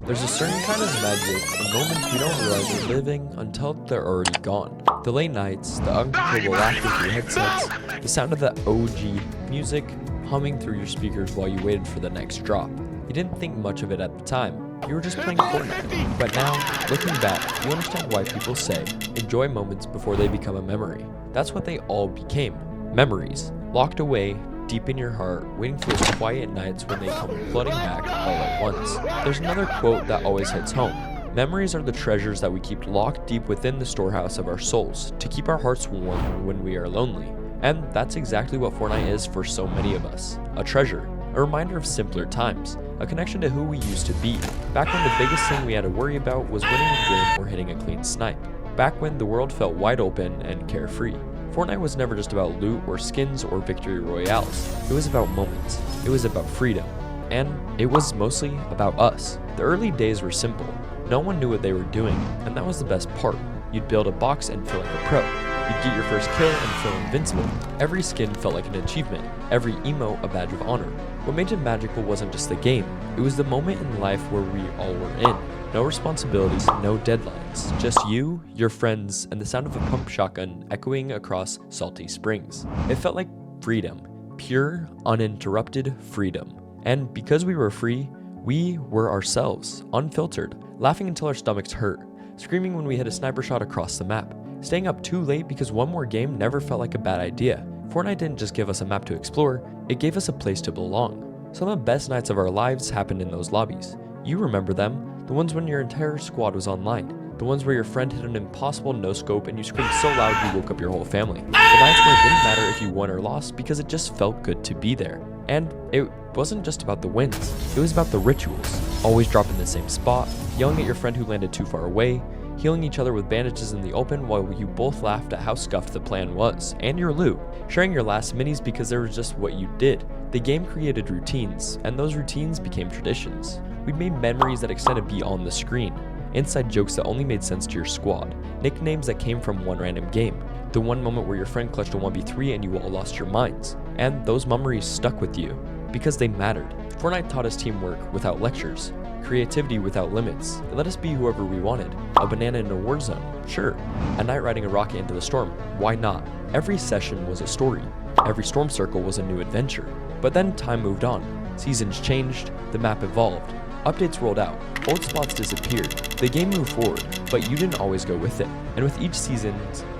There's a certain kind of magic in moments we don't realize we're living until they're already gone. The late nights, the uncontrollable laughter through headsets, the sound of the OG music humming through your speakers while you waited for the next drop. You didn't think much of it at the time. You were just playing Fortnite. But now, looking back, you understand why people say, enjoy moments before they become a memory. That's what they all became. Memories, locked away deep in your heart, waiting for those quiet nights when they come flooding back all at once. There's another quote that always hits home. Memories are the treasures that we keep locked deep within the storehouse of our souls, to keep our hearts warm when we are lonely. And that's exactly what Fortnite is for so many of us. A treasure, a reminder of simpler times, a connection to who we used to be, back when the biggest thing we had to worry about was winning a game or hitting a clean snipe, back when the world felt wide open and carefree. Fortnite was never just about loot or skins or victory royales. It was about moments. It was about freedom. And it was mostly about us. The early days were simple. No one knew what they were doing, and that was the best part. You'd build a box and feel like a pro. You'd get your first kill and feel invincible. Every skin felt like an achievement, every emote a badge of honor. What made it magical wasn't just the game, it was the moment in life where we all were in. No responsibilities, no deadlines, just you, your friends, and the sound of a pump shotgun echoing across salty springs. It felt like freedom, pure, uninterrupted freedom. And because we were free, we were ourselves, unfiltered, laughing until our stomachs hurt, screaming when we hit a sniper shot across the map, staying up too late because one more game never felt like a bad idea. Fortnite didn't just give us a map to explore, it gave us a place to belong. Some of the best nights of our lives happened in those lobbies. You remember them, the ones when your entire squad was online, the ones where your friend hit an impossible no-scope and you screamed so loud you woke up your whole family. The nights where it didn't matter if you won or lost because it just felt good to be there. And it wasn't just about the wins, it was about the rituals. Always dropping in the same spot, yelling at your friend who landed too far away, healing each other with bandages in the open while you both laughed at how scuffed the plan was, and your loot, sharing your last minis because they were just what you did. The game created routines, and those routines became traditions. We made memories that extended beyond the screen, inside jokes that only made sense to your squad, nicknames that came from one random game, the one moment where your friend clutched a 1v3 and you all lost your minds, and those memories stuck with you, because they mattered. Fortnite taught us teamwork without lectures, creativity without limits. It let us be whoever we wanted. A banana in a war zone, sure. A knight riding a rocket into the storm, why not? Every session was a story. Every storm circle was a new adventure. But then time moved on. Seasons changed, the map evolved. Updates rolled out, old spots disappeared. The game moved forward, but you didn't always go with it. And with each season,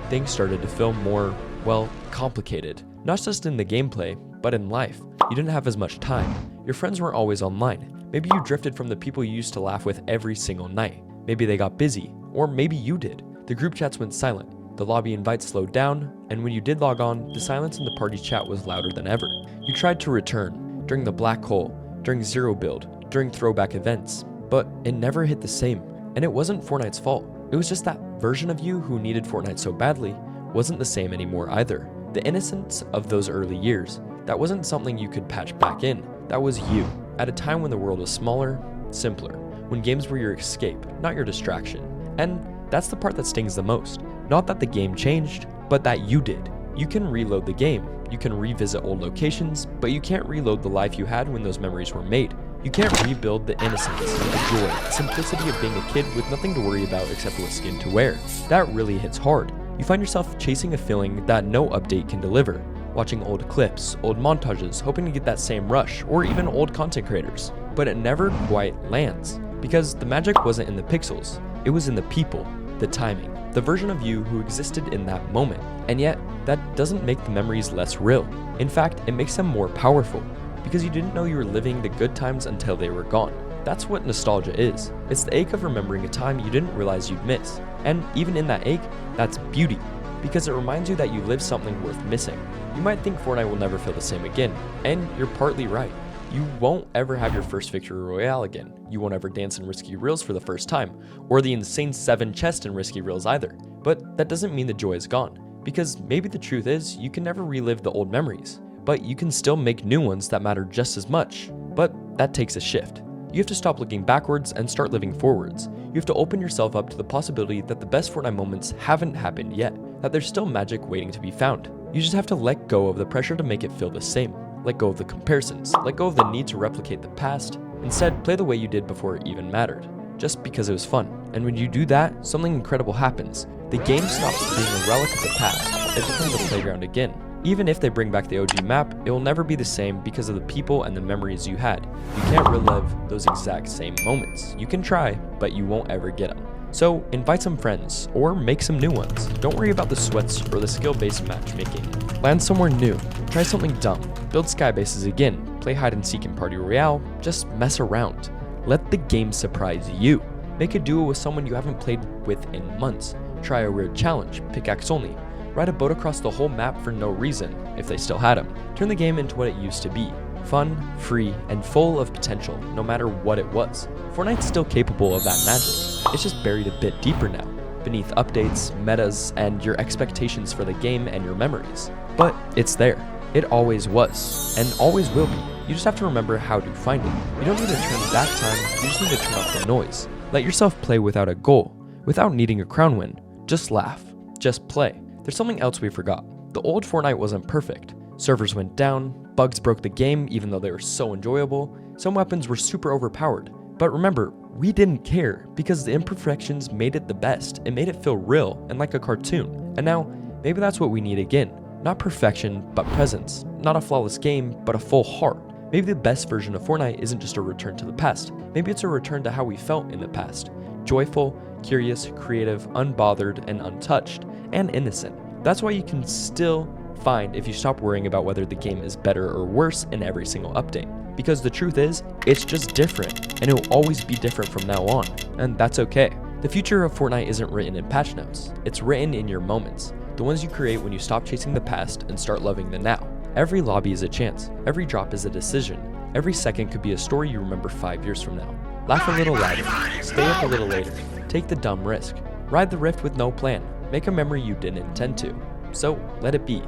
things started to feel more, well, complicated. Not just in the gameplay, but in life. You didn't have as much time. Your friends weren't always online. Maybe you drifted from the people you used to laugh with every single night. Maybe they got busy, or maybe you did. The group chats went silent, the lobby invites slowed down, and when you did log on, the silence in the party chat was louder than ever. You tried to return, during the black hole, during zero build, during throwback events, but it never hit the same. And it wasn't Fortnite's fault. It was just that version of you who needed Fortnite so badly wasn't the same anymore either. The innocence of those early years, that wasn't something you could patch back in. That was you, at a time when the world was smaller, simpler, when games were your escape, not your distraction. And that's the part that stings the most. Not that the game changed, but that you did. You can reload the game, you can revisit old locations, but you can't reload the life you had when those memories were made. You can't rebuild the innocence, the joy, the simplicity of being a kid with nothing to worry about except what skin to wear. That really hits hard. You find yourself chasing a feeling that no update can deliver. Watching old clips, old montages, hoping to get that same rush, or even old content creators. But it never quite lands, because the magic wasn't in the pixels, it was in the people, the timing, the version of you who existed in that moment. And yet, that doesn't make the memories less real. In fact, it makes them more powerful, because you didn't know you were living the good times until they were gone. That's what nostalgia is. It's the ache of remembering a time you didn't realize you'd miss. And even in that ache, that's beauty, because it reminds you that you lived something worth missing. You might think Fortnite will never feel the same again, and you're partly right. You won't ever have your first victory royale again. You won't ever dance in risky reels for the first time, or the insane 7 chests in risky reels either. But that doesn't mean the joy is gone, because maybe the truth is you can never relive the old memories, but you can still make new ones that matter just as much. But that takes a shift. You have to stop looking backwards and start living forwards. You have to open yourself up to the possibility that the best Fortnite moments haven't happened yet, that there's still magic waiting to be found. You just have to let go of the pressure to make it feel the same. Let go of the comparisons, let go of the need to replicate the past. Instead, play the way you did before it even mattered. just because it was fun. And when you do that, something incredible happens. The game stops being a relic of the past. It becomes a playground again. Even if they bring back the OG map, it will never be the same because of the people and the memories you had. You can't relive those exact same moments. You can try, but you won't ever get them. So invite some friends, or make some new ones. Don't worry about the sweats or the skill-based matchmaking. Land somewhere new, try something dumb, build sky bases again, play hide and seek in Party Royale, just mess around. Let the game surprise you. Make a duo with someone you haven't played with in months. Try a weird challenge, pickaxe only. Ride a boat across the whole map for no reason, if they still had them. Turn the game into what it used to be. Fun, free, and full of potential, no matter what it was. Fortnite's still capable of that magic. It's just buried a bit deeper now, beneath updates, metas, and your expectations for the game and your memories. But it's there. It always was, and always will be. You just have to remember how to find it. You don't need to turn back time, you just need to turn off the noise. Let yourself play without a goal, without needing a crown win. Just laugh. Just play. There's something else we forgot. The old Fortnite wasn't perfect. Servers went down, bugs broke the game even though they were so enjoyable, some weapons were super overpowered. But remember, we didn't care because the imperfections made it the best. It made it feel real and like a cartoon. And now, maybe that's what we need again. Not perfection, but presence. Not a flawless game, but a full heart. Maybe the best version of Fortnite isn't just a return to the past. Maybe it's a return to how we felt in the past. Joyful, curious, creative, unbothered, and untouched, and innocent. That's why you can still find if you stop worrying about whether the game is better or worse in every single update. Because the truth is, it's just different, and it will always be different from now on, and that's okay. The future of Fortnite isn't written in patch notes, it's written in your moments, the ones you create when you stop chasing the past and start loving the now. Every lobby is a chance, every drop is a decision, every second could be a story you remember 5 years from now. Laugh a little louder, stay up a little later, take the dumb risk, ride the rift with no plan, make a memory you didn't intend to. So let it be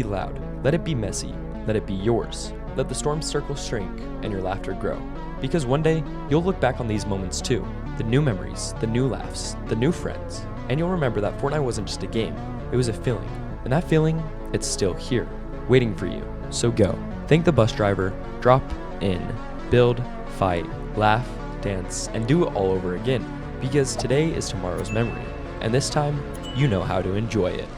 loud, let it be messy, let it be yours. Let the storm circles shrink and your laughter grow. Because one day, you'll look back on these moments too. The new memories, the new laughs, the new friends. And you'll remember that Fortnite wasn't just a game, it was a feeling. And that feeling, it's still here, waiting for you. So go. Thank the bus driver, drop in, build, fight, laugh, dance, and do it all over again. Because today is tomorrow's memory. And this time, you know how to enjoy it.